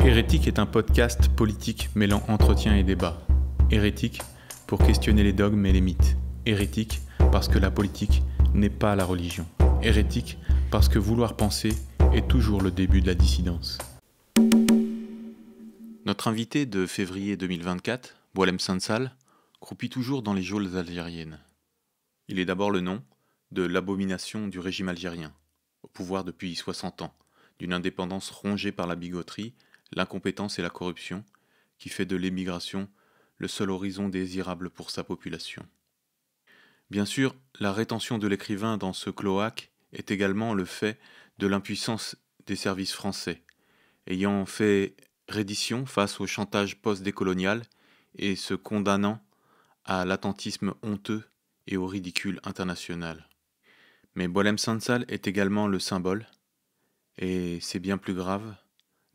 Hérétique est un podcast politique mêlant entretien et débat. Hérétique pour questionner les dogmes et les mythes. Hérétique parce que la politique n'est pas la religion. Hérétique parce que vouloir penser est toujours le début de la dissidence. Notre invité de février 2024, Boualem Sansal, croupit toujours dans les geôles algériennes. Il est d'abord le nom de l'abomination du régime algérien, au pouvoir depuis 60 ans, d'une indépendance rongée par la bigoterie, l'incompétence et la corruption, qui fait de l'émigration le seul horizon désirable pour sa population. Bien sûr, la rétention de l'écrivain dans ce cloaque est également le fait de l'impuissance des services français, ayant fait reddition face au chantage post-décolonial et se condamnant à l'attentisme honteux et au ridicule international. Mais Boualem Sansal est également le symbole, et c'est bien plus grave,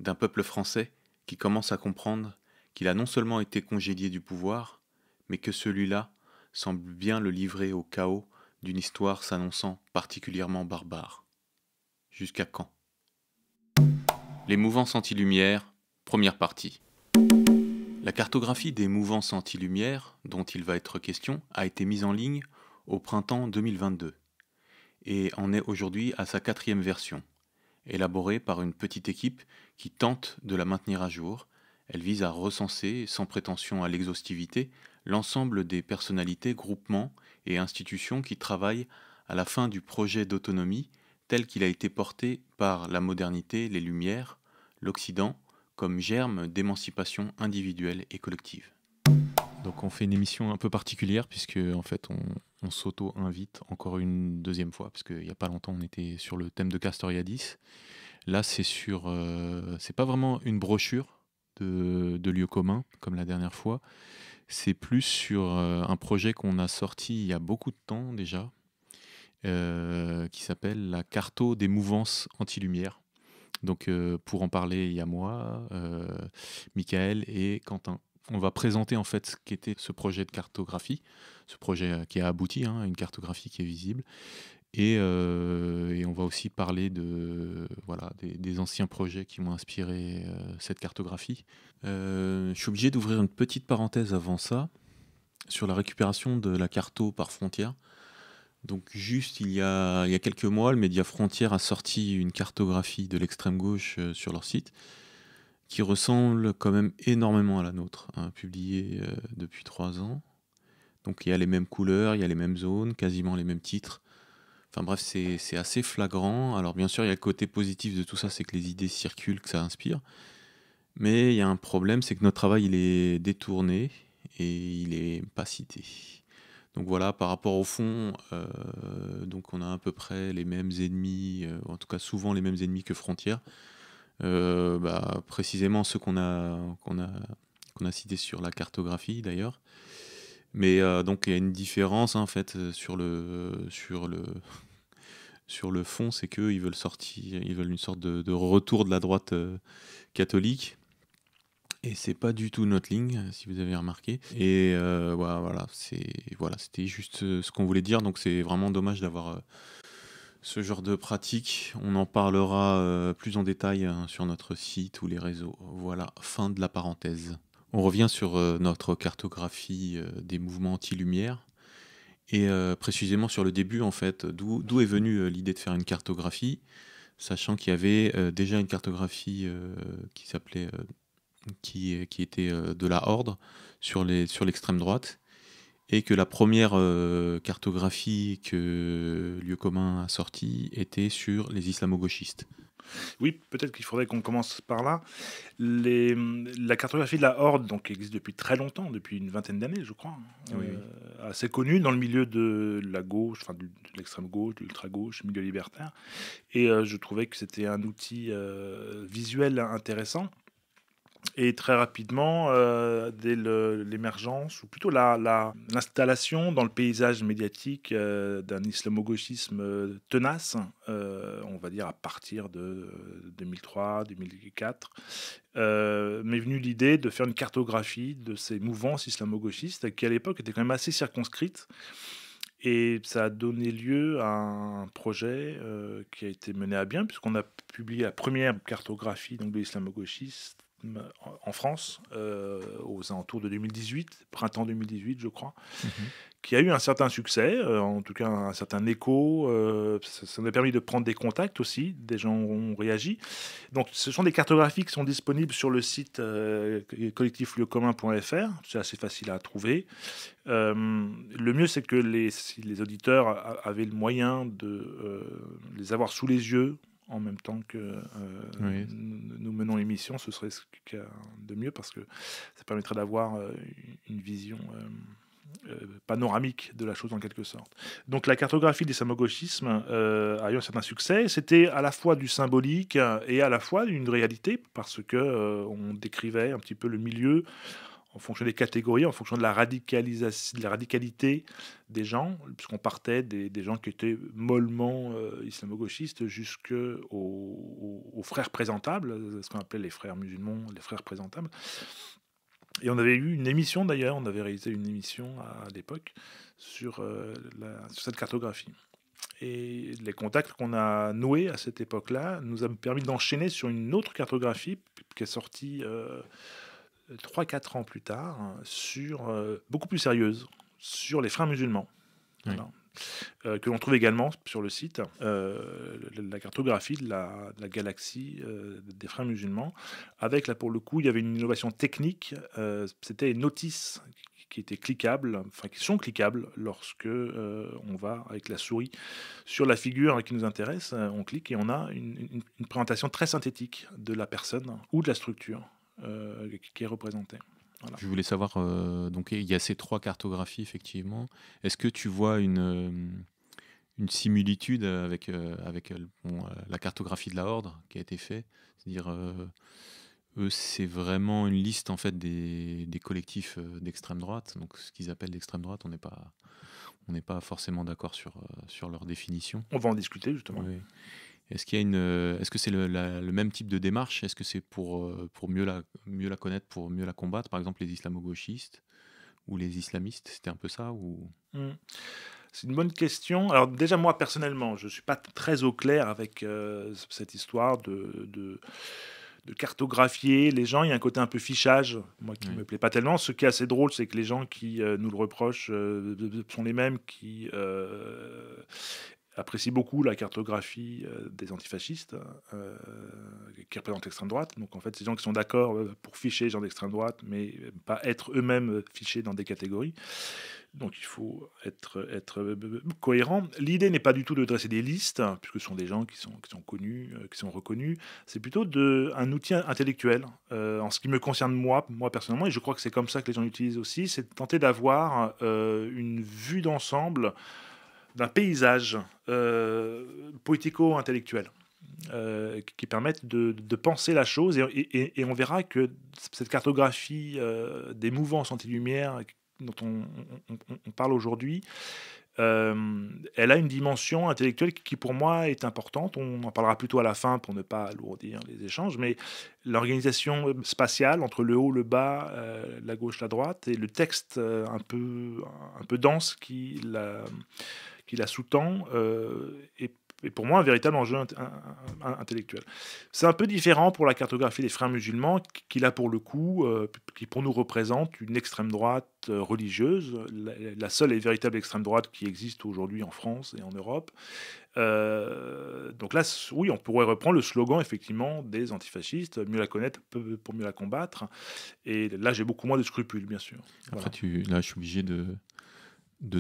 d'un peuple français qui commence à comprendre qu'il a non seulement été congédié du pouvoir, mais que celui-là semble bien le livrer au chaos d'une histoire s'annonçant particulièrement barbare. Jusqu'à quand ? Les mouvances anti-lumière, première partie. La cartographie des mouvances anti-lumière, dont il va être question, a été mise en ligne au printemps 2022 et en est aujourd'hui à sa 4e version. Élaborée par une petite équipe qui tente de la maintenir à jour, elle vise à recenser, sans prétention à l'exhaustivité, l'ensemble des personnalités, groupements et institutions qui travaillent à la fin du projet d'autonomie tel qu'il a été porté par la modernité, les Lumières, l'Occident, comme germe d'émancipation individuelle et collective. Donc on fait une émission un peu particulière puisque en fait on s'auto-invite encore une deuxième fois parce qu'il n'y a pas longtemps on était sur le thème de Castoriadis. Là c'est c'est pas vraiment une brochure de lieux communs comme la dernière fois. C'est plus sur un projet qu'on a sorti il y a beaucoup de temps déjà qui s'appelle la Carto des mouvances anti-lumière. Donc pour en parler, il y a moi, Michael et Quentin. On va présenter en fait ce qu'était ce projet de cartographie, ce projet qui a abouti, hein, une cartographie qui est visible. Et on va aussi parler des anciens projets qui m'ont inspiré cette cartographie. Je suis obligé d'ouvrir une petite parenthèse avant ça, sur la récupération de la carto par frontière. Donc juste il y a quelques mois, le média Frontières a sorti une cartographie de l'extrême gauche sur leur site, qui ressemble quand même énormément à la nôtre, hein, publiée depuis 3 ans. Donc il y a les mêmes couleurs, il y a les mêmes zones, quasiment les mêmes titres. Enfin bref, c'est assez flagrant. Alors bien sûr, il y a le côté positif de tout ça, c'est que les idées circulent, que ça inspire. Mais il y a un problème, c'est que notre travail, il est détourné et il est pas cité. Donc voilà, par rapport au fond, donc on a à peu près les mêmes ennemis, en tout cas souvent les mêmes ennemis que Frontières. Précisément ceux qu'on a cités sur la cartographie d'ailleurs. Mais donc il y a une différence en fait sur le fond, c'est qu'ils veulent ils veulent une sorte de retour de la droite catholique. Et c'est pas du tout notre ligne, si vous avez remarqué. Et voilà, c'était juste ce qu'on voulait dire. Donc c'est vraiment dommage d'avoir ce genre de pratique. On en parlera plus en détail sur notre site ou les réseaux. Voilà, fin de la parenthèse. On revient sur notre cartographie des mouvements anti-lumière. Et précisément sur le début, en fait, d'où est venue l'idée de faire une cartographie, sachant qu'il y avait déjà une cartographie qui s'appelait... qui était de la Horde sur l'extrême droite, et que la première cartographie que Lieu commun a sortie était sur les islamo-gauchistes. Oui, peut-être qu'il faudrait qu'on commence par là. La cartographie de la Horde, donc, qui existe depuis très longtemps, depuis une vingtaine d'années, je crois, Oui. assez connue dans le milieu de la gauche, enfin de l'extrême gauche, de l'ultra-gauche, milieu libertaire. Et je trouvais que c'était un outil visuel intéressant. Et très rapidement, dès l'émergence, ou plutôt l'installation dans le paysage médiatique d'un islamo-gauchisme tenace, on va dire à partir de 2003-2004, m'est venue l'idée de faire une cartographie de ces mouvances islamo-gauchistes qui à l'époque étaient quand même assez circonscrites. Et ça a donné lieu à un projet qui a été mené à bien, puisqu'on a publié la première cartographie donc, de l'islamo-gauchiste communisme en France, aux alentours de 2018, printemps 2018, je crois, Mhm. qui a eu un certain succès, en tout cas un certain écho. Ça nous a permis de prendre des contacts aussi, des gens ont réagi. Donc ce sont des cartographies qui sont disponibles sur le site collectiflieucommun.fr, c'est assez facile à trouver. Le mieux, c'est que si les auditeurs avaient le moyen de les avoir sous les yeux en même temps que Oui. nous menons l'émission, ce serait ce qu'il y a de mieux parce que ça permettrait d'avoir une vision panoramique de la chose en quelque sorte. Donc la cartographie de l'islamo-gauchisme a eu un certain succès. C'était à la fois du symbolique et à la fois une réalité parce que on décrivait un petit peu le milieu en fonction des catégories, en fonction de la radicalisation, de la radicalité des gens, puisqu'on partait des gens qui étaient mollement islamo-gauchistes jusqu'aux frères présentables, ce qu'on appelait les frères musulmans, les frères présentables. Et on avait eu une émission d'ailleurs, on avait réalisé une émission à l'époque sur, sur cette cartographie. Et les contacts qu'on a noués à cette époque-là nous a permis d'enchaîner sur une autre cartographie qui est sortie 3-4 ans plus tard, sur, beaucoup plus sérieuse, sur les frères musulmans. Oui. Voilà. Que l'on trouve également sur le site, la cartographie de la galaxie des frères musulmans, avec là pour le coup, il y avait une innovation technique, c'était les notices qui étaient cliquables, enfin qui sont cliquables lorsque on va avec la souris sur la figure qui nous intéresse, on clique et on a une présentation très synthétique de la personne ou de la structure qui est représentée. Voilà. Je voulais savoir, donc il y a ces 3 cartographies effectivement. Est-ce que tu vois une similitude avec bon, la cartographie de la Horde qui a été faite? C'est-à-dire, eux, c'est vraiment une liste en fait des collectifs d'extrême droite. Donc ce qu'ils appellent l'extrême droite, on n'est pas forcément d'accord sur leur définition. On va en discuter justement. Oui. Est-ce qu'il y a est-ce que c'est le même type de démarche? Est-ce que c'est pour mieux la connaître, pour mieux la combattre? Par exemple, les islamo-gauchistes ou les islamistes, c'était un peu ça ou... Mm. C'est une bonne question. Alors déjà moi personnellement, je suis pas très au clair avec cette histoire de cartographier les gens. Il y a un côté un peu fichage, moi qui Oui. me plaît pas tellement. Ce qui est assez drôle, c'est que les gens qui nous le reprochent sont les mêmes qui apprécient beaucoup la cartographie des antifascistes qui représentent l'extrême droite. Donc en fait, ces gens qui sont d'accord pour ficher les gens d'extrême droite, mais pas être eux-mêmes fichés dans des catégories. Donc il faut être cohérent. L'idée n'est pas du tout de dresser des listes, puisque ce sont des gens qui sont connus, qui sont reconnus. C'est plutôt un outil intellectuel. En ce qui me concerne moi personnellement, et je crois que c'est comme ça que les gens l'utilisent aussi, c'est de tenter d'avoir une vue d'ensemble d'un paysage poético-intellectuel. Qui permettent de penser la chose et on verra que cette cartographie des mouvances anti-lumière dont on parle aujourd'hui, elle a une dimension intellectuelle qui pour moi est importante. On en parlera plutôt à la fin pour ne pas alourdir les échanges, mais l'organisation spatiale entre le haut, le bas, la gauche, la droite, et le texte un peu dense qui la sous-tend, est pour moi un véritable enjeu intellectuel. C'est un peu différent pour la cartographie des frères musulmans, qui là pour le coup, qui pour nous représente une extrême droite religieuse, la seule et véritable extrême droite qui existe aujourd'hui en France et en Europe. Donc là, oui, on pourrait reprendre le slogan effectivement des antifascistes, mieux la connaître pour mieux la combattre. Et là, j'ai beaucoup moins de scrupules, bien sûr. Après, Voilà. là, je suis obligé de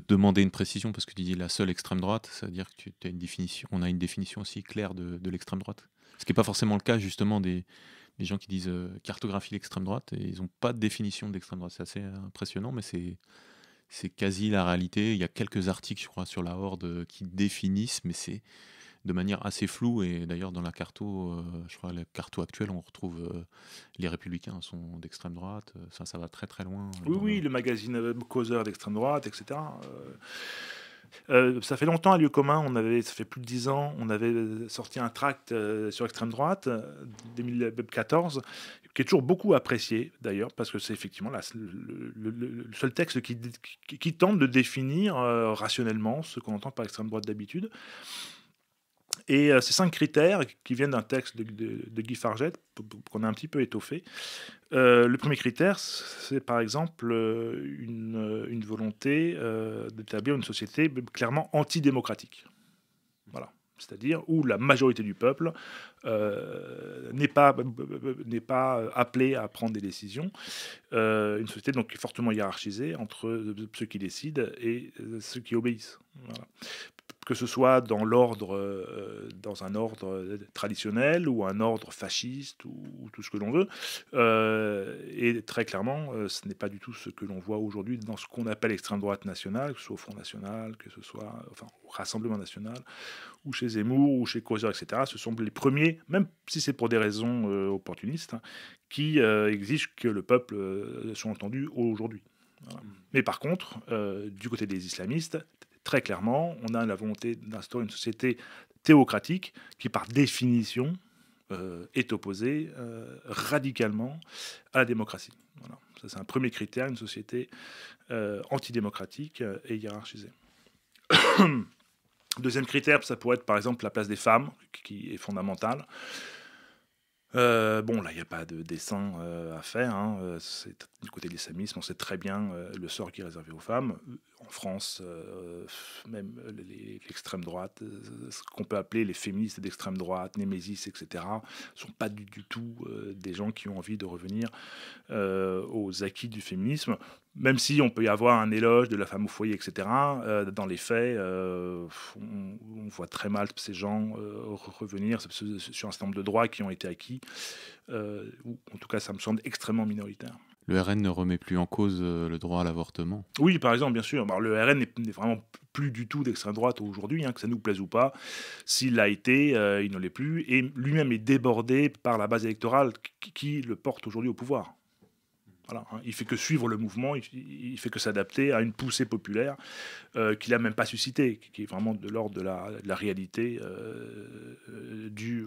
demander une précision parce que tu dis la seule extrême droite, ça veut dire que tu as une définition, on a une définition aussi claire de l'extrême droite. Ce qui n'est pas forcément le cas justement des gens qui disent cartographie l'extrême droite et ils n'ont pas de définition d'extrême droite. C'est assez impressionnant, mais c'est quasi la réalité. Il y a quelques articles, je crois, sur la Horde qui définissent, mais c'est de manière assez floue. Et d'ailleurs, dans la carto, je crois, la carto actuelle, on retrouve les Républicains sont d'extrême droite. Ça va très très loin. Oui, oui, le magazine Causeur d'extrême droite, etc. Ça fait longtemps à Lieu commun, ça fait plus de 10 ans, on avait sorti un tract sur l'extrême droite, 2014, qui est toujours beaucoup apprécié d'ailleurs, parce que c'est effectivement le seul texte qui tente de définir rationnellement ce qu'on entend par extrême droite d'habitude. Et ces 5 critères qui viennent d'un texte de Guy Fargette, qu'on a un petit peu étoffé. Le premier critère, c'est par exemple une volonté d'établir une société clairement antidémocratique. Voilà. C'est-à-dire où la majorité du peuple n'est pas appelée à prendre des décisions. Une société donc fortement hiérarchisée entre ceux qui décident et ceux qui obéissent. Voilà. Que ce soit dans dans un ordre traditionnel ou un ordre fasciste ou tout ce que l'on veut. Et très clairement, ce n'est pas du tout ce que l'on voit aujourd'hui dans ce qu'on appelle l'extrême droite nationale, que ce soit au Front National, que ce soit au Rassemblement National, ou chez Zemmour, ou chez Causeur, etc. Ce sont les premiers, même si c'est pour des raisons opportunistes, hein, qui exigent que le peuple soit entendu aujourd'hui. Voilà. Mais par contre, du côté des islamistes, très clairement, on a la volonté d'instaurer une société théocratique qui, par définition, est opposée radicalement à la démocratie. Voilà. Ça, c'est un premier critère, une société antidémocratique et hiérarchisée. Deuxième critère, ça pourrait être par exemple la place des femmes, qui est fondamentale. Bon, là, il n'y a pas de dessin à faire. Hein. C'est du côté de l'islamisme, on sait très bien le sort qui est réservé aux femmes. En France, même l'extrême droite, ce qu'on peut appeler les féministes d'extrême droite, Némésis, etc., ne sont pas du tout des gens qui ont envie de revenir aux acquis du féminisme. Même si on peut y avoir un éloge de la femme au foyer, etc., dans les faits, on voit très mal ces gens revenir sur un certain nombre de droits qui ont été acquis, ou en tout cas ça me semble extrêmement minoritaire. Le RN ne remet plus en cause le droit à l'avortement. Oui, par exemple, bien sûr. Alors, le RN n'est vraiment plus du tout d'extrême droite aujourd'hui, hein, que ça nous plaise ou pas. S'il l'a été, il ne l'est plus. Et lui-même est débordé par la base électorale qui le porte aujourd'hui au pouvoir. Voilà, hein. Il fait que suivre le mouvement, il fait que s'adapter à une poussée populaire qu'il n'a même pas suscitée, qui est vraiment de l'ordre de la réalité due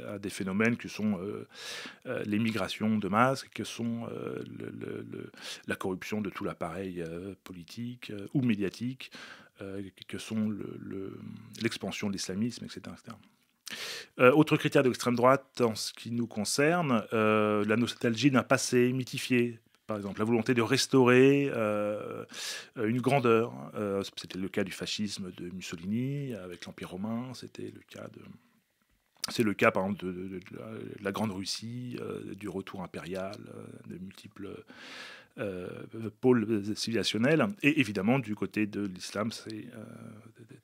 à des phénomènes que sont les migrations de masse, que sont la corruption de tout l'appareil politique ou médiatique, que sont l'expansion de l'islamisme, etc. etc. Autre critère de l'extrême droite en ce qui nous concerne, la nostalgie d'un passé mythifié. Par exemple, la volonté de restaurer une grandeur. C'était le cas du fascisme de Mussolini avec l'Empire romain. C'est le cas, par exemple, de la Grande Russie, du retour impérial, de multiples pôles civilisationnels. Et évidemment, du côté de l'islam, c'est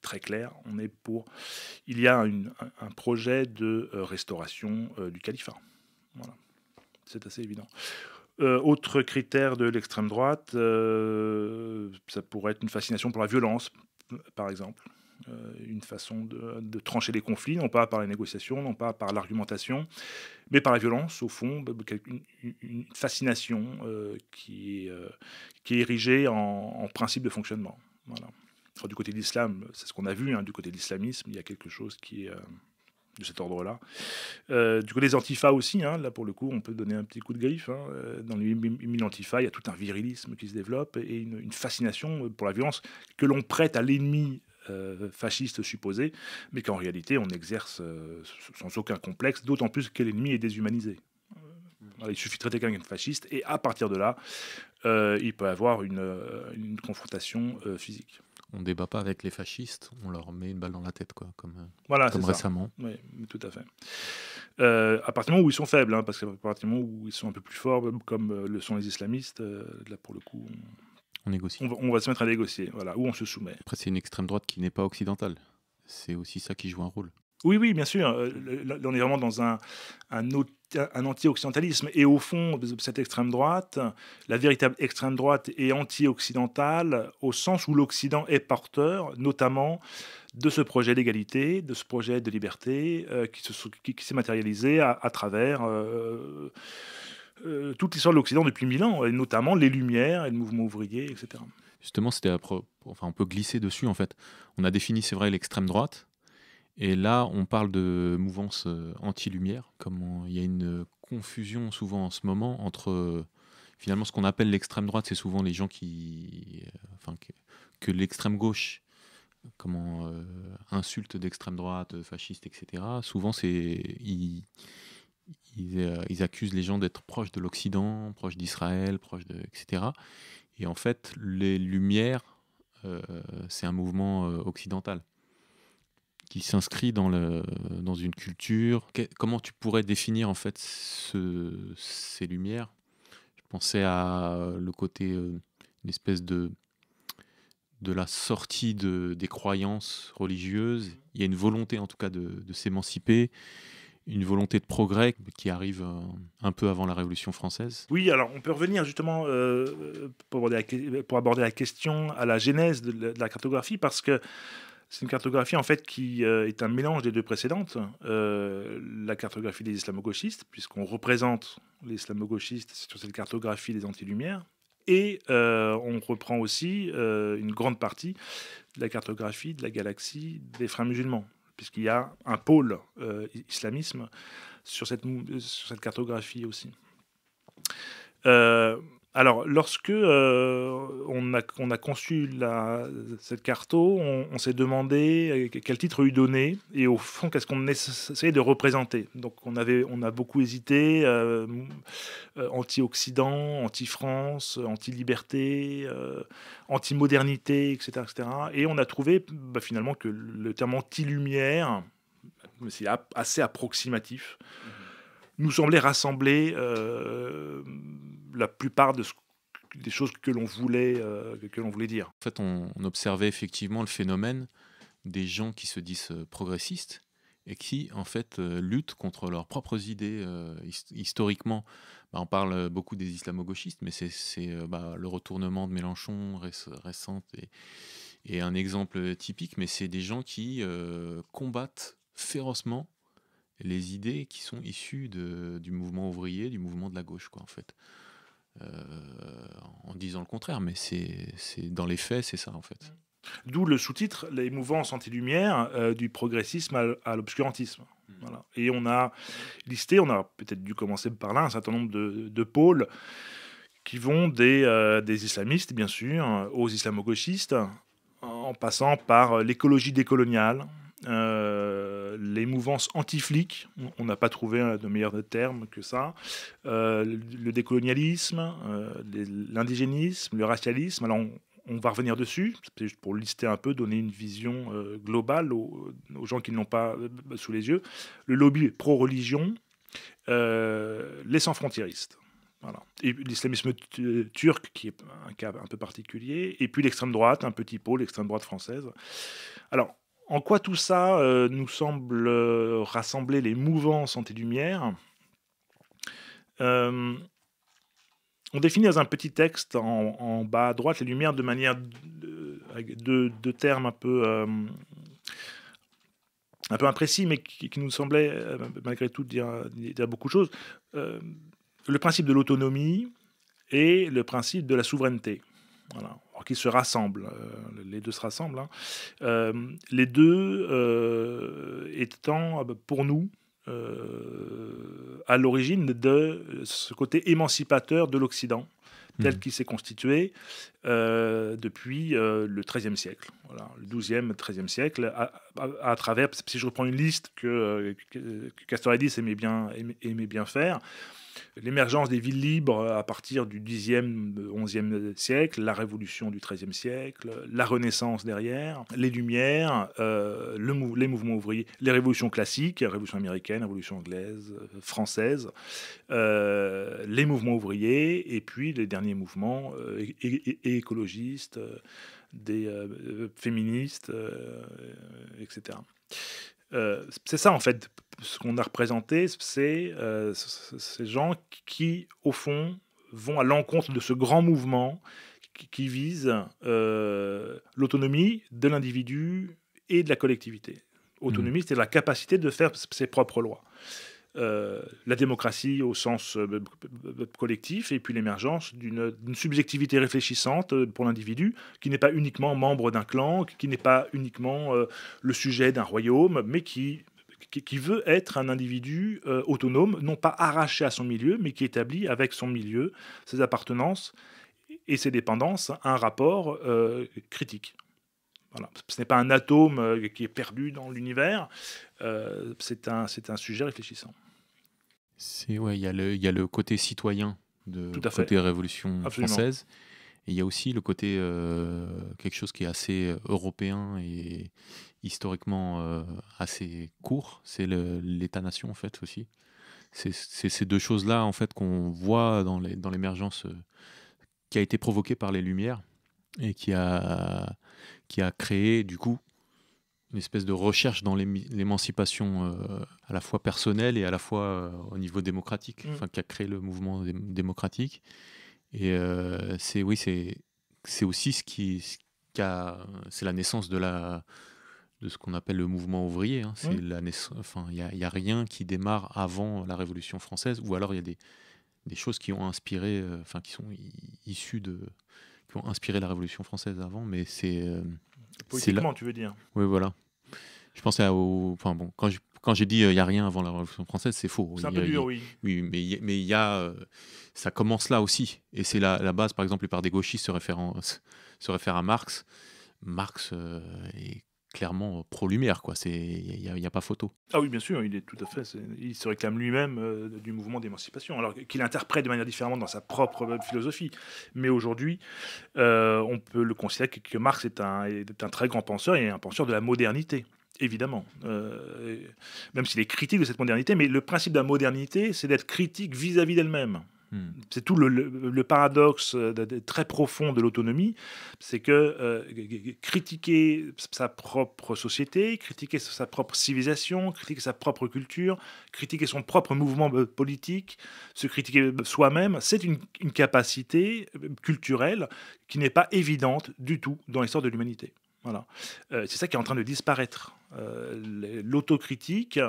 très clair. Il y a un projet de restauration du califat. Voilà. C'est assez évident. Autre critère de l'extrême droite, ça pourrait être une fascination pour la violence, par exemple. Une façon de trancher les conflits, non pas par les négociations, non pas par l'argumentation, mais par la violence, au fond, une fascination qui est érigée en principe de fonctionnement. Voilà. Alors, du côté de l'islam, c'est ce qu'on a vu, hein, du côté de l'islamisme, il y a quelque chose qui est de cet ordre-là. Du côté des antifas aussi, hein, là pour le coup, on peut donner un petit coup de griffe. Hein, dans les 1000 antifas, il y a tout un virilisme qui se développe et une fascination pour la violence que l'on prête à l'ennemi fasciste supposé, mais qu'en réalité on exerce sans aucun complexe, d'autant plus que l'ennemi est déshumanisé. Voilà, il suffit de traiter quelqu'un de fasciste et à partir de là, il peut avoir une confrontation physique. On ne débat pas avec les fascistes, on leur met une balle dans la tête, quoi, comme Voilà, récemment. Oui, tout à fait. À partir du moment où ils sont faibles, hein, parce qu'à partir du moment où ils sont un peu plus forts, comme le sont les islamistes, là pour le coup, on négocie. On va se mettre à négocier, voilà, où on se soumet. Après, c'est une extrême droite qui n'est pas occidentale. C'est aussi ça qui joue un rôle. Oui, bien sûr. On est vraiment dans un anti-occidentalisme. Et au fond, cette extrême droite, la véritable extrême droite est anti-occidentale au sens où l'Occident est porteur, notamment de ce projet d'égalité, de ce projet de liberté qui s'est matérialisé à travers toute l'histoire de l'Occident depuis 1000 ans, et notamment les Lumières et le mouvement ouvrier, etc. Justement, on peut glisser dessus, en fait. On a défini, c'est vrai, l'extrême droite. Et là, on parle de mouvance anti-lumière, comme il y a une confusion souvent en ce moment entre finalement ce qu'on appelle l'extrême droite, c'est souvent les gens que l'extrême gauche comment, insultes d'extrême droite, fascistes, et cetera, souvent ils accusent les gens d'être proches de l'Occident, proches d'Israël, proches de et cetera, et en fait, les Lumières, heu, c'est un mouvement, occidental qui s'inscrit dans une culture. Comment tu pourrais définir, en fait, ces Lumières? Je pensais à le côté, une espèce de la sortie des croyances religieuses. Il y a une volonté, en tout cas, de s'émanciper, une volonté de progrès qui arrive, un peu avant la Révolution française. Oui, alors on peut revenir justement, pour aborder la question, à la genèse de la cartographie, parce que c'est une cartographie en fait qui, est un mélange des 2 précédentes. La cartographie des islamo-gauchistes, puisqu'on représente les islamo-gauchistes sur cette cartographie des anti-lumières, et on reprend aussi, une grande partie de la cartographie de la galaxie des Frères musulmans, puisqu'il y a un pôle, islamisme sur cette cartographie aussi. Heu, alors lorsque, on a conçu cette carto, on s'est demandé, quel titre lui donner, et au fond, qu'est-ce qu'on essayait de représenter? Donc on a beaucoup hésité, anti-Occident, anti-France, anti-liberté, anti-modernité, et cetera, et on a trouvé, bah, finalement, que le terme anti-lumière, c'est assez approximatif, nous semblait rassembler, la plupart des choses que l'on voulait dire. En fait, on observait effectivement le phénomène des gens qui se disent, progressistes et qui, en fait, luttent contre leurs propres idées, historiquement. Bah, on parle beaucoup des islamo-gauchistes, mais bah, le retournement de Mélenchon récente est un exemple typique, mais c'est des gens qui, combattent férocement les idées qui sont issues du mouvement ouvrier, du mouvement de la gauche, quoi, en fait. Heu, En disant le contraire, mais c'est dans les faits, c'est ça, en fait. D'où le sous-titre «Les mouvances anti-lumière, du progressisme à l'obscurantisme». Voilà, et on a peut-être dû commencer par là, un certain nombre de pôles qui vont des islamistes, bien sûr, aux islamo-gauchistes, en passant par l'écologie décoloniale, les mouvances anti-flics, on n'a pas trouvé de meilleur terme que ça, le décolonialisme, l'indigénisme, le racialisme. Alors on va revenir dessus, c'est juste pour lister un peu, donner une vision globale aux gens qui ne l'ont pas sous les yeux. Le lobby pro-religion, les sans-frontiéristes. Voilà. Et l'islamisme turc, qui est un cas un peu particulier, et puis l'extrême droite, un petit pôle, l'extrême droite française. Alors, en quoi tout ça nous semble rassembler les mouvances anti-lumière? Euh, on définit dans un petit texte en bas à droite les lumières de manière avec deux termes un peu imprécis, mais qui nous semblaient malgré tout dire beaucoup de choses. Euh, le principe de l'autonomie et le principe de la souveraineté. Voilà. Alors qu'ils se rassemblent, les deux se rassemblent, hein. Les deux étant pour nous à l'origine de ce côté émancipateur de l'Occident, tel Mmh. qu'il s'est constitué depuis le XIIIe siècle, voilà, le XIIe, XIIIe siècle, à travers, si je reprends une liste que Castoriadis aimait bien faire, l'émergence des villes libres à partir du Xe, XIe siècle, la Révolution du XIIIe siècle, la Renaissance derrière, les Lumières, les mouvements ouvriers, les révolutions classiques, Révolution américaine, Révolution anglaise, française, les mouvements ouvriers, et puis les derniers mouvements écologistes, des féministes, etc. C'est ça, en fait, ce qu'on a représenté, c'est ces gens qui, au fond, vont à l'encontre de ce grand mouvement qui vise l'autonomie de l'individu et de la collectivité. Mmh. Autonomie, c'est la capacité de faire ses propres lois. La démocratie au sens collectif, et puis l'émergence d'une subjectivité réfléchissante pour l'individu, qui n'est pas uniquement membre d'un clan, qui n'est pas uniquement le sujet d'un royaume, mais qui veut être un individu autonome, non pas arraché à son milieu, mais qui établit avec son milieu, ses appartenances et ses dépendances, un rapport critique. Voilà. Ce n'est pas un atome qui est perdu dans l'univers, c'est un sujet réfléchissant. Ouais, il y a le côté citoyen Tout de à fait, côté Révolution absolument. française, et il y a aussi le côté quelque chose qui est assez européen et historiquement assez court, c'est l'État-nation en fait aussi. C'est ces deux choses-là en fait qu'on voit dans l'émergence qui a été provoquée par les Lumières et qui a créé du coup une espèce de recherche dans l'émancipation à la fois personnelle et à la fois au niveau démocratique, Mm. enfin qui a créé le mouvement démocratique. Et c'est aussi c'est la naissance de ce qu'on appelle le mouvement ouvrier, hein. C'est Mm. la naissance, enfin il y a rien qui démarre avant la Révolution française, ou alors il y a des choses qui ont inspiré, enfin qui sont issues qui ont inspiré la Révolution française avant, mais c'est là. Politiquement, tu veux dire. Oui, voilà. Je pensais enfin bon, quand j'ai dit il y a rien avant la Révolution française, c'est faux. C'est un peu dur, oui. Oui, mais ça commence là aussi, et c'est la base. Par exemple, la plupart des gauchistes se réfèrent à Marx. Marx est clairement pro-Lumière, quoi. Il y a pas photo. Ah oui, bien sûr, il est tout à fait. Il se réclame lui-même du mouvement d'émancipation, alors qu'il interprète de manière différente dans sa propre philosophie. Mais aujourd'hui, on peut le considérer que Marx est un très grand penseur et un penseur de la modernité. Évidemment, même s'il est critique de cette modernité, mais le principe de la modernité, c'est d'être critique vis-à-vis d'elle-même. Hmm. C'est tout le paradoxe très profond de l'autonomie, c'est que critiquer sa propre société, critiquer sa propre civilisation, critiquer sa propre culture, critiquer son propre mouvement politique, se critiquer soi-même, c'est une capacité culturelle qui n'est pas évidente du tout dans l'histoire de l'humanité. Voilà. C'est ça qui est en train de disparaître. L'autocritique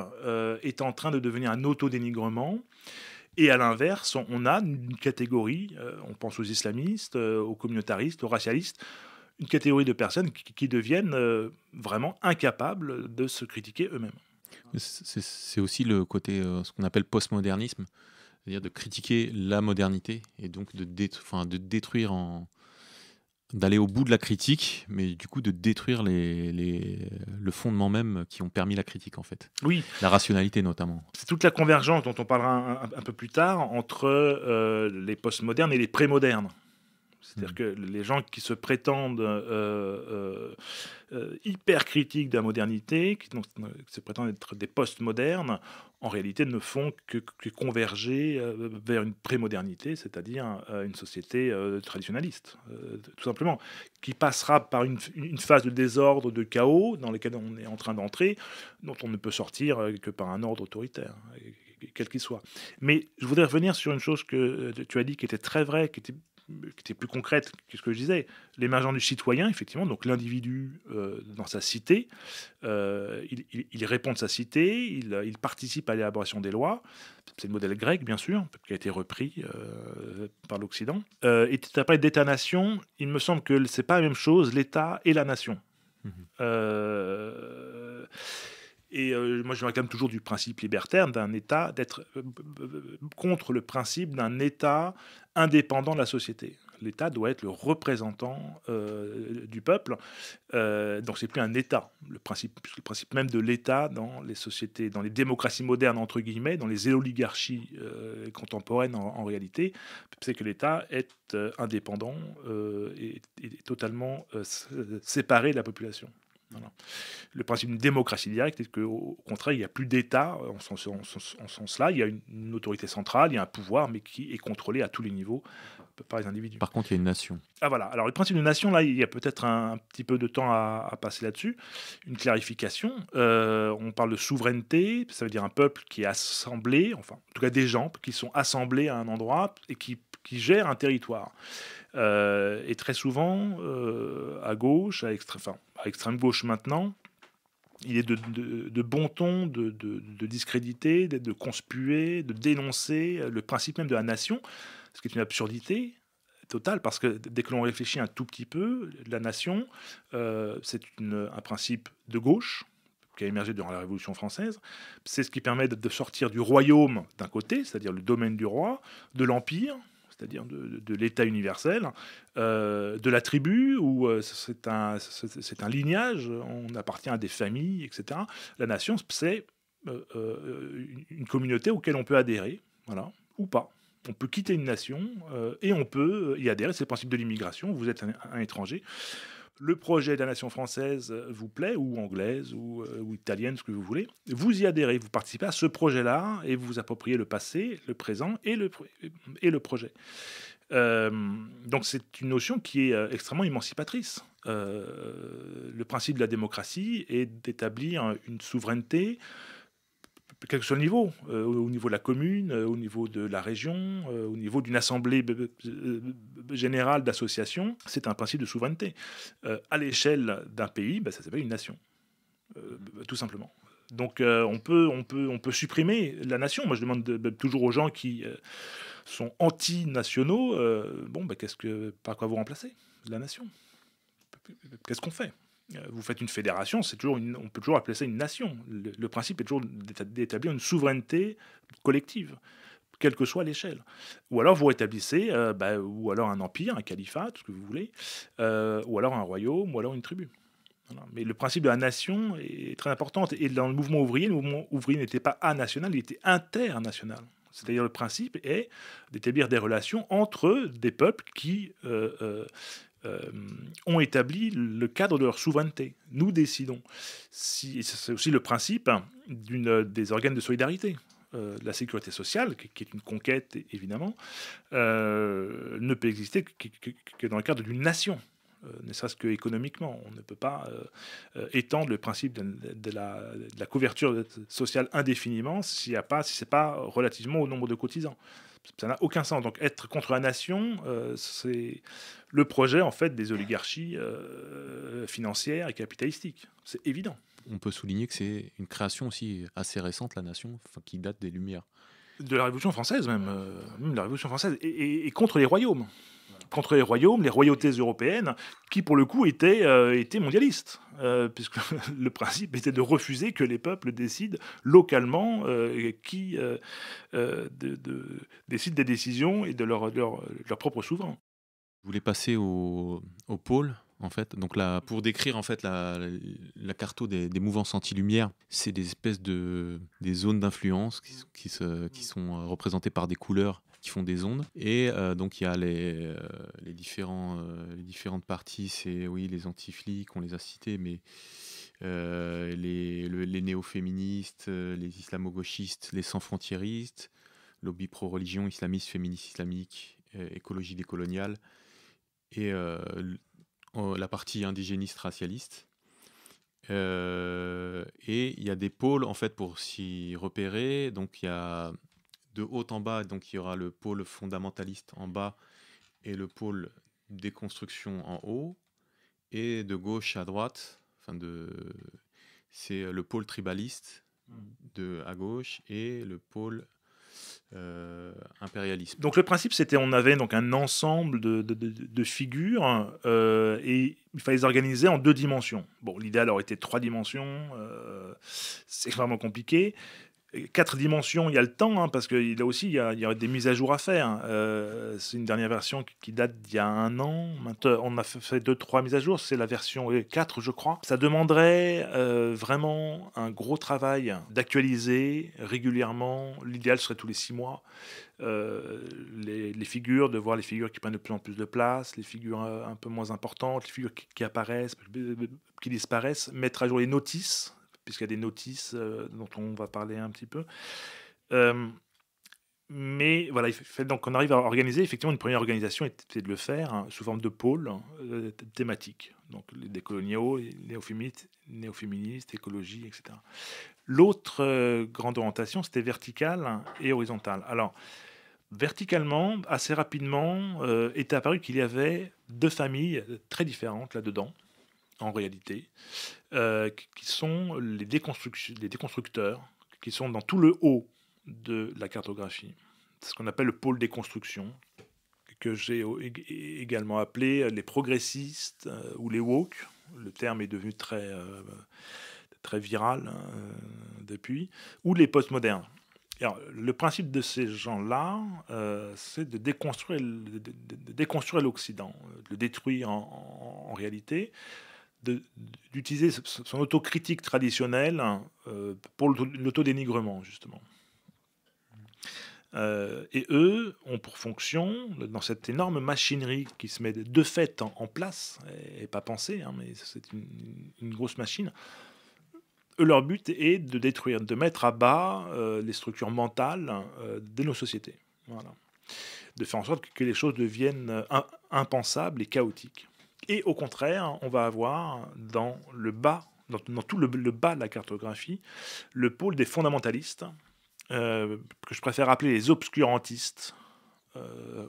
est en train de devenir un autodénigrement. Et à l'inverse, on a une catégorie, on pense aux islamistes, aux communautaristes, aux racialistes, une catégorie de personnes qui deviennent vraiment incapables de se critiquer eux-mêmes. C'est aussi le côté, ce qu'on appelle postmodernisme, c'est-à-dire de critiquer la modernité et donc de détruire d'aller au bout de la critique, mais du coup de détruire le fondement même qui ont permis la critique en fait. Oui, La rationalité notamment. c'est toute la convergence dont on parlera un peu plus tard entre les postmodernes et les prémodernes. C'est-à-dire que les gens qui se prétendent hyper critiques de la modernité, qui se prétendent être des postmodernes, en réalité ne font que converger vers une prémodernité, c'est-à-dire une société traditionnaliste, tout simplement, qui passera par une phase de désordre, de chaos, dans lequel on est en train d'entrer, dont on ne peut sortir que par un ordre autoritaire, quel qu'il soit. Mais je voudrais revenir sur une chose que tu as dit qui était très vraie, qui était plus concrète que ce que je disais, l'émergence du citoyen, effectivement, donc l'individu dans sa cité, il répond de sa cité, il participe à l'élaboration des lois, c'est le modèle grec, bien sûr, qui a été repris par l'Occident. Et tu as parlé d'État-nation, il me semble que c'est pas la même chose, l'État et la nation. Mhm. Moi, je réclame toujours du principe libertaire d'un État, d'être contre le principe d'un État indépendant de la société. L'État doit être le représentant du peuple. Donc, c'est plus un État. Le principe même de l'État dans les sociétés, dans les démocraties modernes, entre guillemets, dans les oligarchies contemporaines en réalité, c'est que l'État est indépendant et totalement séparé de la population. Voilà. Le principe d'une démocratie directe est qu'au contraire, il n'y a plus d'État en ce sens-là. Il y a une autorité centrale, il y a un pouvoir, mais qui est contrôlé à tous les niveaux par les individus. Par contre, il y a une nation. Ah voilà, alors le principe de nation, là, il y a peut-être un petit peu de temps à passer là-dessus. Une clarification. On parle de souveraineté, ça veut dire un peuple qui est assemblé, enfin, en tout cas des gens qui sont assemblés à un endroit et qui gèrent un territoire. Et très souvent, à gauche, à extrême gauche maintenant, il est de bon ton de discréditer, de conspuer, de dénoncer le principe même de la nation, ce qui est une absurdité totale, parce que dès que l'on réfléchit un tout petit peu, la nation, c'est un principe de gauche qui a émergé durant la Révolution française. C'est ce qui permet de sortir du royaume d'un côté, c'est-à-dire le domaine du roi, de l'empire, c'est-à-dire de l'État universel, de la tribu, où c'est un lignage, on appartient à des familles, etc. La nation, c'est une communauté auquel on peut adhérer, voilà, ou pas. On peut quitter une nation et on peut y adhérer. C'est le principe de l'immigration. Vous êtes un étranger. Le projet de la nation française vous plaît, ou anglaise, ou italienne, ce que vous voulez. Vous y adhérez, vous participez à ce projet-là et vous vous appropriez le passé, le présent et le projet. Euh, donc c'est une notion qui est extrêmement émancipatrice. Le principe de la démocratie est d'établir une souveraineté, quel que soit le niveau, au niveau de la commune, au niveau de la région, au niveau d'une assemblée générale d'associations, c'est un principe de souveraineté. À l'échelle d'un pays, ça s'appelle une nation, tout simplement. Donc on peut supprimer la nation. Moi je demande toujours aux gens qui sont anti-nationaux, par quoi vous remplacez la nation? Qu'est-ce qu'on fait? Vous faites une fédération, on peut toujours appeler ça une nation. Le principe est toujours d'établir une souveraineté collective, quelle que soit l'échelle. Ou alors vous rétablissez, ou alors un empire, un califat, tout ce que vous voulez, ou alors un royaume, ou alors une tribu. Voilà. Mais le principe de la nation est très important. Et dans le mouvement ouvrier n'était pas anational, il était international. C'est-à-dire le principe est d'établir des relations entre des peuples qui ont établi le cadre de leur souveraineté. Nous décidons. C'est aussi le principe des organes de solidarité. La sécurité sociale, qui est une conquête évidemment, ne peut exister que dans le cadre d'une nation. Ne serait-ce qu'économiquement. On ne peut pas étendre le principe de la couverture sociale indéfiniment si ce n'est pas relativement au nombre de cotisants. Ça n'a aucun sens. Donc être contre la nation, c'est le projet en fait des oligarchies financières et capitalistiques. C'est évident. On peut souligner que c'est une création aussi assez récente, la nation, qui date des Lumières. De la Révolution française même la Révolution française, et contre les royaumes. Contre les royaumes, les royautés européennes, qui pour le coup étaient mondialistes, puisque le principe était de refuser que les peuples décident localement qui décident des décisions et de leur propre souverain. Je voulais passer au pôle, en fait. Donc là, pour décrire en fait la carto des mouvances anti-lumière, c'est des espèces des zones d'influence qui sont représentées par des couleurs qui font des ondes. Et donc il y a les différentes parties, c'est oui les anti-flics, on les a cités, mais les néo-féministes, les islamo-gauchistes, les sans-frontiéristes, lobby pro-religion, islamiste, féministe islamique, écologie décoloniale, et la partie indigéniste racialiste. Et il y a des pôles en fait pour s'y repérer. Donc il y a de haut en bas, donc il y aura le pôle fondamentaliste en bas et le pôle déconstruction en haut, et de gauche à droite, c'est le pôle tribaliste à gauche et le pôle impérialisme. Donc le principe, c'était on avait donc un ensemble de figures et il fallait les organiser en 2 dimensions. Bon, l'idéal aurait été 3 dimensions, c'est extrêmement compliqué. 4 dimensions, il y a le temps, parce que là aussi, il y a des mises à jour à faire. C'est une dernière version qui date d'il y a 1 an. Maintenant, on a fait 2-3 mises à jour. C'est la version 4, je crois. Ça demanderait vraiment un gros travail d'actualiser régulièrement. L'idéal serait tous les 6 mois. Les figures, de voir les figures qui prennent de plus en plus de place, les figures un peu moins importantes, les figures qui apparaissent, qui disparaissent, mettre à jour les notices, puisqu'il y a des notices dont on va parler un petit peu. Mais voilà, donc on arrive à organiser. Effectivement, une première organisation était de le faire sous forme de pôles thématiques. Donc les décoloniaux, les néo-féministes, écologie, etc. L'autre grande orientation, c'était verticale et horizontale. Alors, verticalement, assez rapidement, était apparu qu'il y avait 2 familles très différentes là-dedans, en réalité, qui sont les déconstructeurs, qui sont dans tout le haut de la cartographie. C'est ce qu'on appelle le pôle déconstruction, que j'ai également appelé les progressistes ou les woke. Le terme est devenu très viral depuis, ou les postmodernes. Alors, le principe de ces gens-là, c'est de déconstruire l'Occident, de le détruire en réalité, de d'utiliser son autocritique traditionnelle, pour l'autodénigrement justement. Et eux ont pour fonction, dans cette énorme machinerie qui se met de fait en place, et pas pensée, hein, mais c'est une grosse machine, eux, leur but est de détruire, de mettre à bas les structures mentales de nos sociétés. Voilà. De faire en sorte que les choses deviennent impensables et chaotiques. Et au contraire, on va avoir dans le bas, dans tout le bas de la cartographie, le pôle des fondamentalistes, que je préfère appeler les obscurantistes,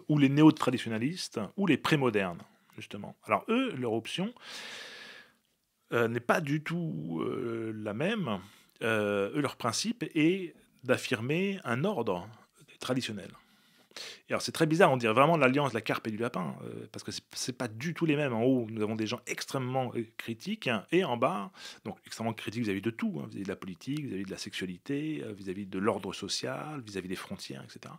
ou les néo-traditionalistes, ou les prémodernes, justement. Alors eux, leur option n'est pas du tout la même. Eux, leur principe est d'affirmer un ordre traditionnel. Et alors c'est très bizarre, on dirait vraiment l'alliance de la carpe et du lapin, parce que c'est pas du tout les mêmes. En haut, nous avons des gens extrêmement critiques, hein, et en bas, donc extrêmement critiques vis-à-vis de tout, hein, vis-à-vis de la politique, vis-à-vis de la sexualité, vis-à-vis de l'ordre social, vis-à-vis des frontières, etc.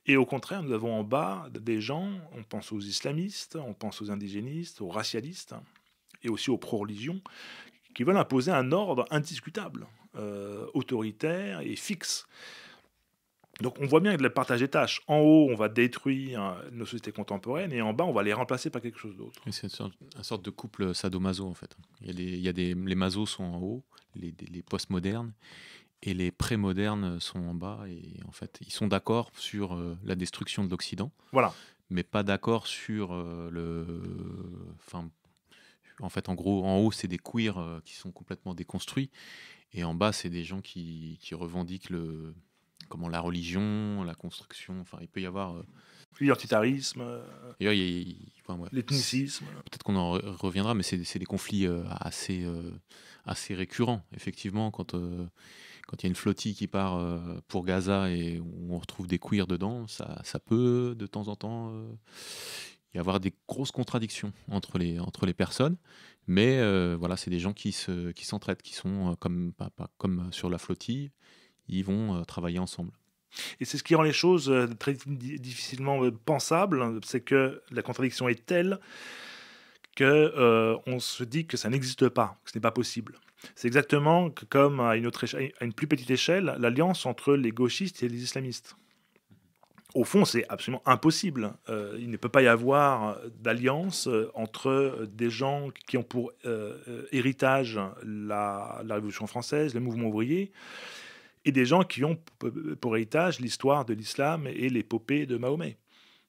Et au contraire, nous avons en bas des gens, on pense aux islamistes, on pense aux indigénistes, aux racialistes, et aussi aux pro-religions, qui veulent imposer un ordre indiscutable, autoritaire et fixe. Donc on voit bien le partage des tâches. En haut, on va détruire nos sociétés contemporaines, et en bas, on va les remplacer par quelque chose d'autre. Et c'est une sorte de couple sadomaso en fait. Les masos sont en haut, les postmodernes, et les prémodernes sont en bas. Et en fait, ils sont d'accord sur la destruction de l'Occident, Voilà. mais pas d'accord sur Enfin, en fait, en gros, en haut, c'est des queers qui sont complètement déconstruits, et en bas, c'est des gens qui revendiquent la religion, la construction. Enfin, il peut y avoir. L'identitarisme, D'ailleurs, enfin, ouais, l'ethnicisme. peut-être qu'on en reviendra, mais c'est des conflits assez récurrents, effectivement, quand il y a une flottille qui part pour Gaza et où on retrouve des queers dedans, ça peut, de temps en temps, y avoir des grosses contradictions entre les personnes. Mais voilà, c'est des gens qui s'entraident, qui sont pas comme sur la flottille, ils vont travailler ensemble. Et c'est ce qui rend les choses très difficilement pensables, c'est que la contradiction est telle que on se dit que ça n'existe pas, que ce n'est pas possible. C'est exactement comme à à une plus petite échelle, l'alliance entre les gauchistes et les islamistes. Au fond, c'est absolument impossible. Il ne peut pas y avoir d'alliance entre des gens qui ont pour héritage la Révolution française, le mouvement ouvrier, et des gens qui ont pour héritage l'histoire de l'islam et l'épopée de Mahomet.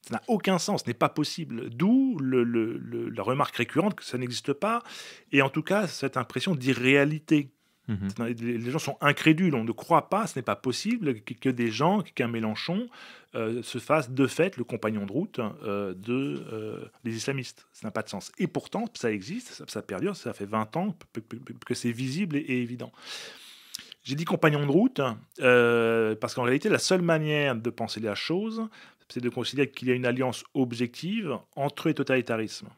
Ça n'a aucun sens, ce n'est pas possible. D'où la remarque récurrente que ça n'existe pas, et en tout cas cette impression d'irréalité. Mhm. Les gens sont incrédules, on ne croit pas, ce n'est pas possible que des gens, qu'un Mélenchon se fasse de fait le compagnon de route des islamistes. Ça n'a pas de sens. Et pourtant, ça existe, ça perdure, ça fait 20 ans que c'est visible et évident. J'ai dit compagnon de route parce qu'en réalité, la seule manière de penser la chose, c'est de considérer qu'il y a une alliance objective entre les totalitarismes.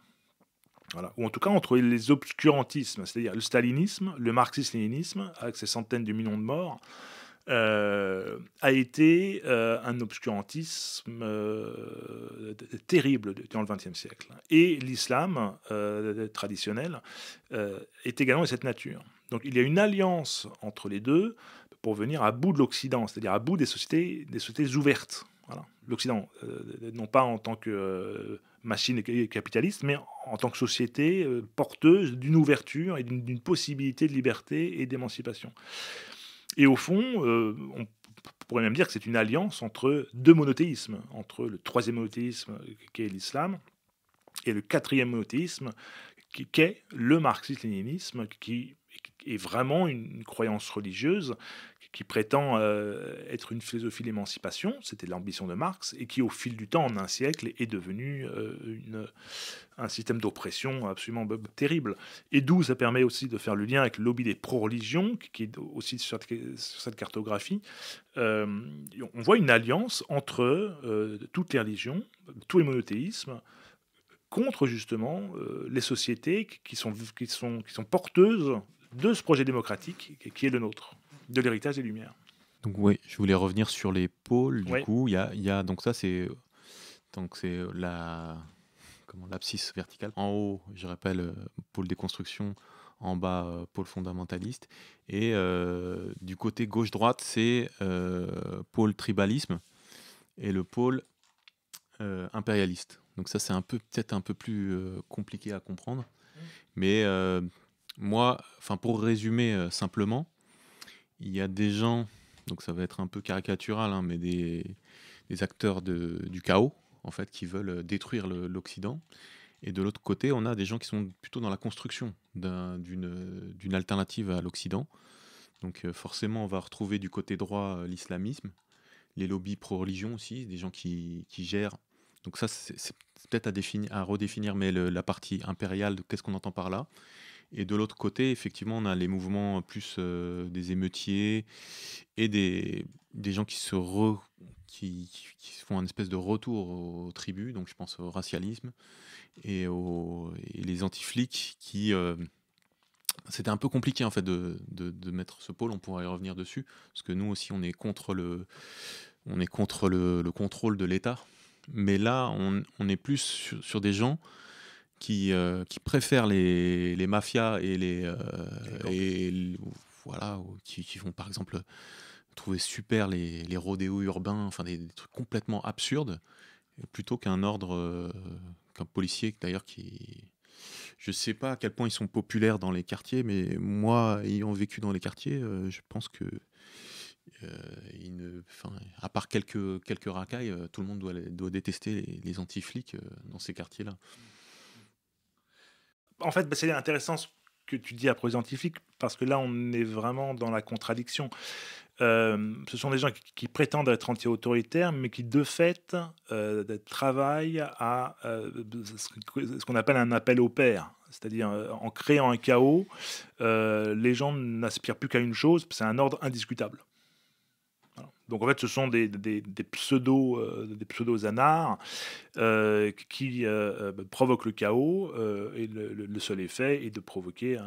Voilà. Ou en tout cas entre les obscurantismes, c'est-à-dire le stalinisme, le marxisme-léninisme, avec ses centaines de millions de morts, a été un obscurantisme terrible dans le XXe siècle. Et l'islam traditionnel est également de cette nature. Donc il y a une alliance entre les deux pour venir à bout de l'Occident, c'est-à-dire à bout des sociétés ouvertes. Voilà. L'Occident, non pas en tant que machine capitaliste, mais en tant que société porteuse d'une ouverture et d'une possibilité de liberté et d'émancipation. Et au fond, on pourrait même dire que c'est une alliance entre deux monothéismes, entre le troisième monothéisme qui est l'islam et le quatrième monothéisme qui est le marxisme-léninisme, qui est vraiment une croyance religieuse qui prétend être une philosophie de l'émancipation, c'était l'ambition de Marx, et qui au fil du temps, en un siècle, est devenu un système d'oppression absolument terrible. Et d'où ça permet aussi de faire le lien avec le lobby des pro-religions, qui est aussi sur cette cartographie. On voit une alliance entre toutes les religions, tous les monothéismes, contre justement les sociétés qui sont porteuses de ce projet démocratique qui est le nôtre, de l'héritage des Lumières. Donc oui, je voulais revenir sur les pôles. Du Oui, coup, il y a donc ça c'est l'abscisse verticale. En haut, je rappelle, pôle déconstruction. En bas, pôle fondamentaliste. Et du côté gauche-droite, c'est pôle tribalisme et le pôle impérialiste. Donc ça, c'est peut-être un peu plus compliqué à comprendre. Mais moi, enfin pour résumer simplement, il y a des gens, donc ça va être un peu caricatural, hein, mais des acteurs du chaos, en fait, qui veulent détruire l'Occident. Et de l'autre côté, on a des gens qui sont plutôt dans la construction d'une alternative à l'Occident. Donc forcément, on va retrouver du côté droit l'islamisme, les lobbies pro-religion aussi, des gens qui gèrent. Donc ça, c'est peut-être à redéfinir, mais la partie impériale, qu'est-ce qu'on entend par là? Et de l'autre côté, effectivement, on a les mouvements plus des émeutiers et des gens qui font un espèce de retour aux tribus, donc je pense au racialisme et les anti-flics qui... c'était un peu compliqué en fait de mettre ce pôle, on pourrait y revenir dessus, parce que nous aussi on est contre le contrôle de l'État. Mais là, on est plus sur des gens qui préfèrent les mafias voilà, qui vont par exemple trouver super les rodéos urbains, enfin des trucs complètement absurdes, plutôt qu'un policier d'ailleurs je sais pas à quel point ils sont populaires dans les quartiers, mais moi, ayant vécu dans les quartiers, je pense que à part quelques racailles, tout le monde doit détester les anti-flics dans ces quartiers-là. en fait, bah, c'est intéressant ce que tu dis à propos des scientifiques, parce que là, on est vraiment dans la contradiction. Ce sont des gens qui prétendent être anti-autoritaires, mais qui, de fait, travaillent à ce qu'on appelle un appel au pair. C'est-à-dire, en créant un chaos, les gens n'aspirent plus qu'à une chose, c'est un ordre indiscutable. Voilà. Donc en fait, ce sont des pseudo-anards qui provoquent le chaos, et le seul effet est de provoquer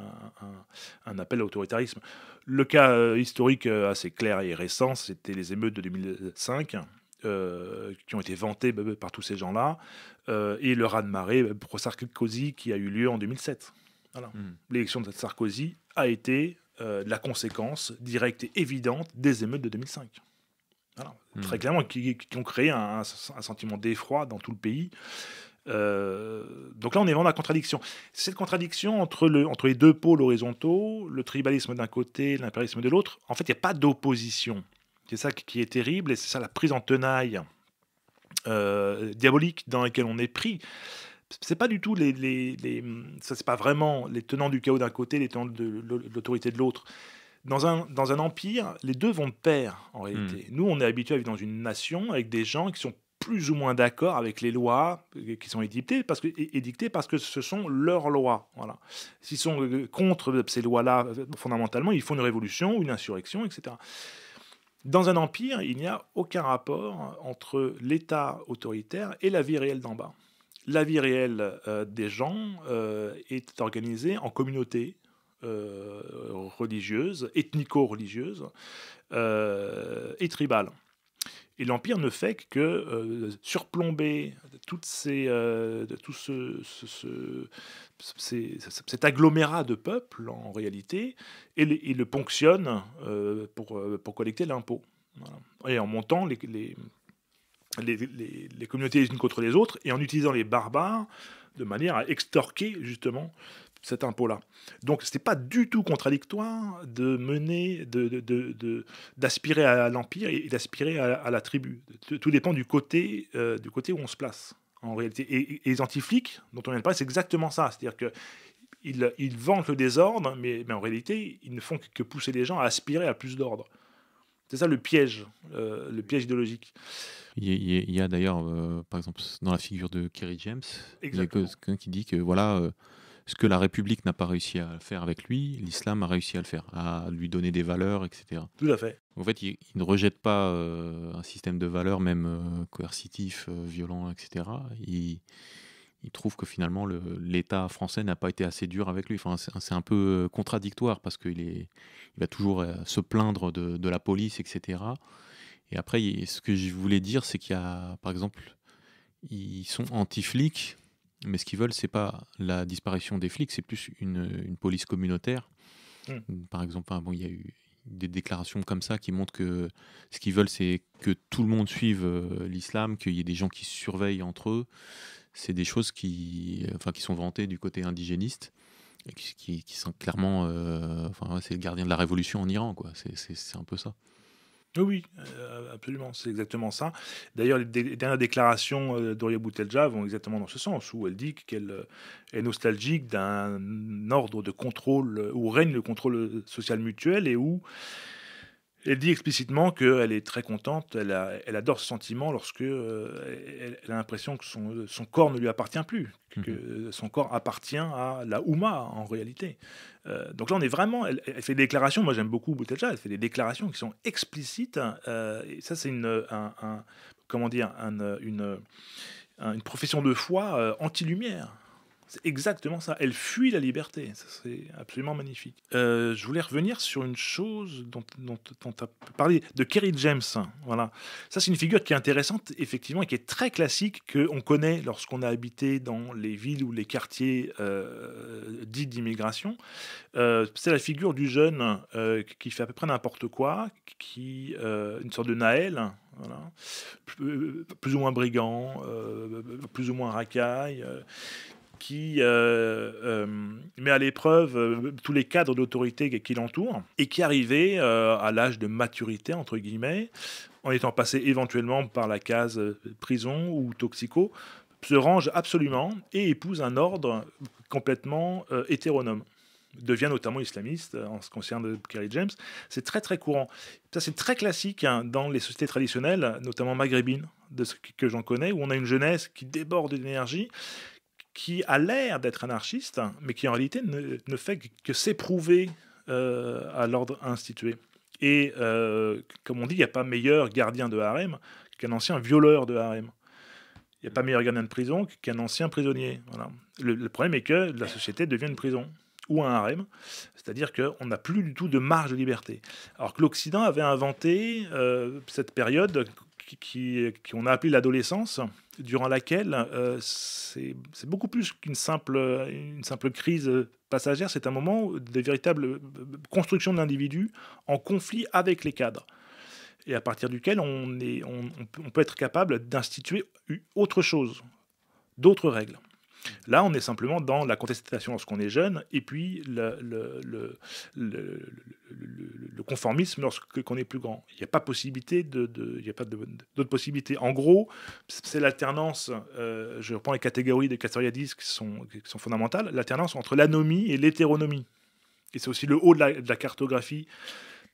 un appel à l'autoritarisme. Le cas historique assez clair et récent, c'était les émeutes de 2005, qui ont été vantées par tous ces gens-là, et le raz-de-marée pour Sarkozy qui a eu lieu en 2007. Voilà. Mm. L'élection de Sarkozy a été la conséquence directe et évidente des émeutes de 2005. Voilà. Très Mm. clairement, qui ont créé un sentiment d'effroi dans tout le pays. Donc là, on est vraiment dans la contradiction. Cette contradiction entre les deux pôles horizontaux, le tribalisme d'un côté, l'impérialisme de l'autre, en fait, il n'y a pas d'opposition. C'est ça qui est terrible, et c'est ça la prise en tenaille diabolique dans laquelle on est pris. C'est pas du tout ça, c'est pas vraiment les tenants du chaos d'un côté, les tenants de l'autorité de l'autre. Dans un empire, les deux vont de pair, en Mm. réalité. Nous, on est habitué à vivre dans une nation avec des gens qui sont plus ou moins d'accord avec les lois qui sont édictées parce que ce sont leurs lois. Voilà. S'ils sont contre ces lois-là, fondamentalement, ils font une révolution, une insurrection, etc. Dans un empire, il n'y a aucun rapport entre l'État autoritaire et la vie réelle d'en bas. La vie réelle des gens est organisée en communautés religieuses, ethnico-religieuses et tribales. Et l'Empire ne fait que surplomber cet agglomérat de peuples, en réalité, et le ponctionne pour collecter l'impôt. Voilà. Et en montant les communautés les unes contre les autres, et en utilisant les barbares de manière à extorquer, justement, cet impôt-là. Donc, ce n'est pas du tout contradictoire d'aspirer à l'empire et d'aspirer à la tribu. Tout dépend du côté où on se place, en réalité. Et les anti-flics, dont on vient de parler, c'est exactement ça. C'est-à-dire qu'ils vantent le désordre, mais en réalité, ils ne font que pousser les gens à aspirer à plus d'ordre. C'est ça le piège idéologique. Il y a d'ailleurs, par exemple, dans la figure de Kerry James, il y a Exactement. quelqu'un qui dit que voilà, ce que la République n'a pas réussi à faire avec lui, l'islam a réussi à le faire, à lui donner des valeurs, etc. Tout à fait. En fait, il ne rejette pas un système de valeurs, même coercitif, violent, etc. il trouve que finalement l'État français n'a pas été assez dur avec lui. Enfin, c'est un peu contradictoire parce il va toujours se plaindre de la police, etc. Et après, ce que je voulais dire, c'est qu'il y a, par exemple, ils sont anti-flics, mais ce qu'ils veulent, c'est pas la disparition des flics, c'est plus une police communautaire. Mm. Par exemple, bon, il y a eu des déclarations comme ça qui montrent que ce qu'ils veulent, c'est que tout le monde suive l'islam, qu'il y ait des gens qui se surveillent entre eux. C'est des choses qui sont vantées du côté indigéniste, et qui sont clairement... ouais, c'est le gardien de la révolution en Iran, quoi. C'est un peu ça. Oui, oui, absolument, c'est exactement ça. D'ailleurs, les dernières déclarations d'Oria Boutelja vont exactement dans ce sens, où elle dit qu'elle est nostalgique d'un ordre de contrôle où règne le contrôle social mutuel et où elle dit explicitement qu'elle est très contente, elle adore ce sentiment lorsque elle a l'impression que son corps ne lui appartient plus, que son corps appartient à la Oumma en réalité. Donc là, on est vraiment. Elle fait des déclarations. Moi, j'aime beaucoup Boutelja. Elle fait des déclarations qui sont explicites. Et ça, c'est comment dire, une profession de foi anti-lumière. C'est exactement ça. Elle fuit la liberté. Ça, c'est absolument magnifique. Je voulais revenir sur une chose dont tu as parlé, de Kerry James. Voilà. Ça, c'est une figure qui est intéressante, effectivement, et qui est très classique, qu'on connaît lorsqu'on a habité dans les villes ou les quartiers dits d'immigration. C'est la figure du jeune qui fait à peu près n'importe quoi, une sorte de Naël, voilà, plus ou moins brigand, plus ou moins racaille, qui met à l'épreuve tous les cadres d'autorité qui l'entourent et qui arrivait à l'âge de maturité, entre guillemets, en étant passé éventuellement par la case prison ou toxico, se range absolument et épouse un ordre complètement hétéronome. Devient notamment islamiste en ce qui concerne Kerry James. C'est très très courant. Ça, c'est très classique dans les sociétés traditionnelles, notamment maghrébines, de ce que j'en connais, où on a une jeunesse qui déborde d'énergie, qui a l'air d'être anarchiste, mais qui en réalité ne fait que s'éprouver à l'ordre institué. Et comme on dit, il n'y a pas meilleur gardien de harem qu'un ancien violeur de harem. Il n'y a pas meilleur gardien de prison qu'un ancien prisonnier. Voilà. Le problème est que la société devient une prison ou un harem, c'est-à-dire qu'on n'a plus du tout de marge de liberté. Alors que l'Occident avait inventé cette période qu'on a appelée l'adolescence, durant laquelle c'est beaucoup plus qu'une simple crise passagère, c'est un moment de véritable construction de l'individu en conflit avec les cadres, et à partir duquel on peut être capable d'instituer autre chose, d'autres règles. Là, on est simplement dans la contestation lorsqu'on est jeune, et puis le conformisme lorsqu'on est plus grand. Il n'y a pas possibilité il n'y a pas d'autres possibilités. En gros, c'est l'alternance. Je reprends les catégories de Castoriadis qui sont fondamentales. L'alternance entre l'anomie et l'hétéronomie. Et c'est aussi le haut de la cartographie,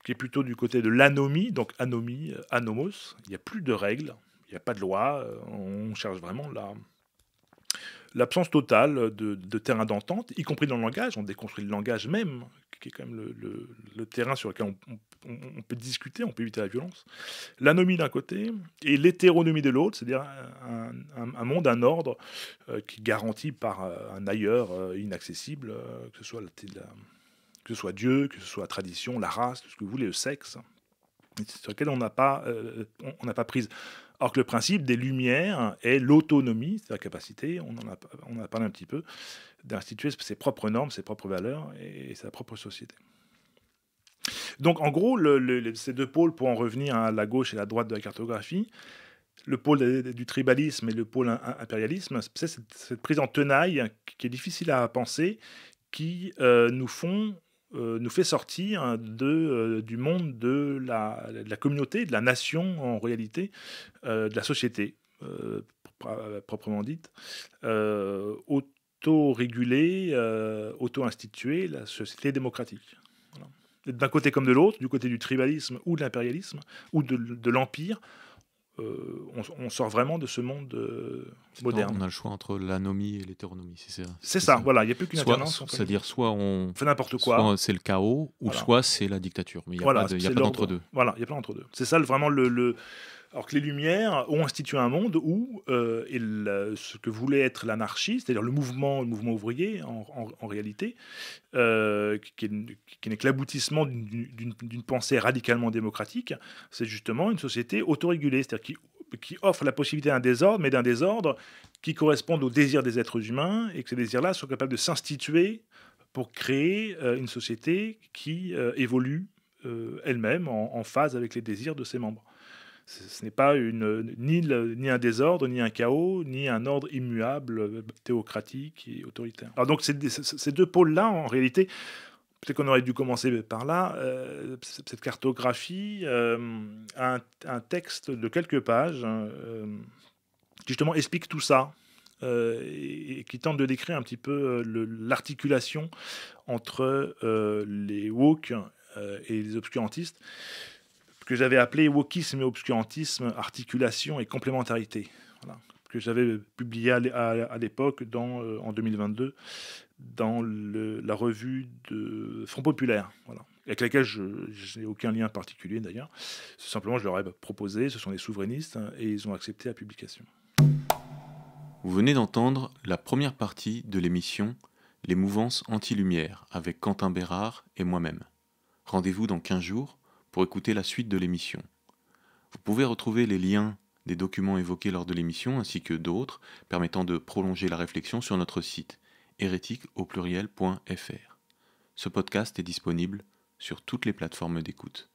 qui est plutôt du côté de l'anomie, donc anomie, anomos. Il n'y a plus de règles, il n'y a pas de loi. On cherche vraiment l'absence totale de terrain d'entente, y compris dans le langage. On déconstruit le langage même, qui est quand même le terrain sur lequel on peut discuter, on peut éviter la violence. L'anomie d'un côté et l'hétéronomie de l'autre, c'est-à-dire un monde, un ordre qui est garanti par un ailleurs inaccessible, que ce soit Dieu, que ce soit la tradition, la race, tout ce que vous voulez, le sexe, sur lequel on n'a pas prise. Alors que le principe des Lumières est l'autonomie, c'est la capacité, on en a parlé un petit peu, d'instituer ses propres normes, ses propres valeurs et sa propre société. Donc en gros, ces deux pôles, pour en revenir à la gauche et la droite de la cartographie, le pôle du tribalisme et le pôle impérialisme, c'est cette prise en tenaille qui est difficile à penser, qui nous fait sortir du monde de la communauté, de la nation en réalité, de la société proprement dite, auto-régulée, auto-instituée, la société démocratique. Voilà. D'un côté comme de l'autre, du côté du tribalisme ou de l'impérialisme ou de l'empire, on sort vraiment de ce monde moderne. On a le choix entre l'anomie et l'hétéronomie, c'est ça. Voilà, il n'y a plus qu'une alternance. C'est-à-dire soit on fait n'importe quoi, soit c'est le chaos, ou voilà, soit c'est la dictature. Mais il n'y a pas d'entre-deux. Voilà, il n'y a pas d'entre-deux. C'est ça vraiment Alors que les Lumières ont institué un monde où ce que voulait être l'anarchie, c'est-à-dire le mouvement ouvrier en réalité, qui n'est que l'aboutissement d'une pensée radicalement démocratique, c'est justement une société autorégulée, c'est-à-dire qui offre la possibilité d'un désordre, mais d'un désordre qui corresponde aux désirs des êtres humains, et que ces désirs-là sont capables de s'instituer pour créer une société qui évolue elle-même en phase avec les désirs de ses membres. Ce n'est pas ni un désordre, ni un chaos, ni un ordre immuable, théocratique et autoritaire. Alors donc ces deux pôles-là, en réalité, peut-être qu'on aurait dû commencer par là, cette cartographie a un texte de quelques pages qui justement explique tout ça. Et qui tente de décrire un petit peu l'articulation entre les woke et les obscurantistes, que j'avais appelé wokisme et obscurantisme, articulation et complémentarité. Voilà. Que j'avais publié à l'époque en 2022 dans la revue de Front Populaire. Voilà. Avec laquelle je n'ai aucun lien particulier d'ailleurs. Simplement, je leur ai proposé, ce sont des souverainistes, et ils ont accepté la publication. Vous venez d'entendre la première partie de l'émission Les mouvances anti-lumière avec Quentin Bérard et moi-même. Rendez-vous dans 15 jours pour écouter la suite de l'émission. Vous pouvez retrouver les liens des documents évoqués lors de l'émission ainsi que d'autres permettant de prolonger la réflexion sur notre site hérétique.fr. Ce podcast est disponible sur toutes les plateformes d'écoute.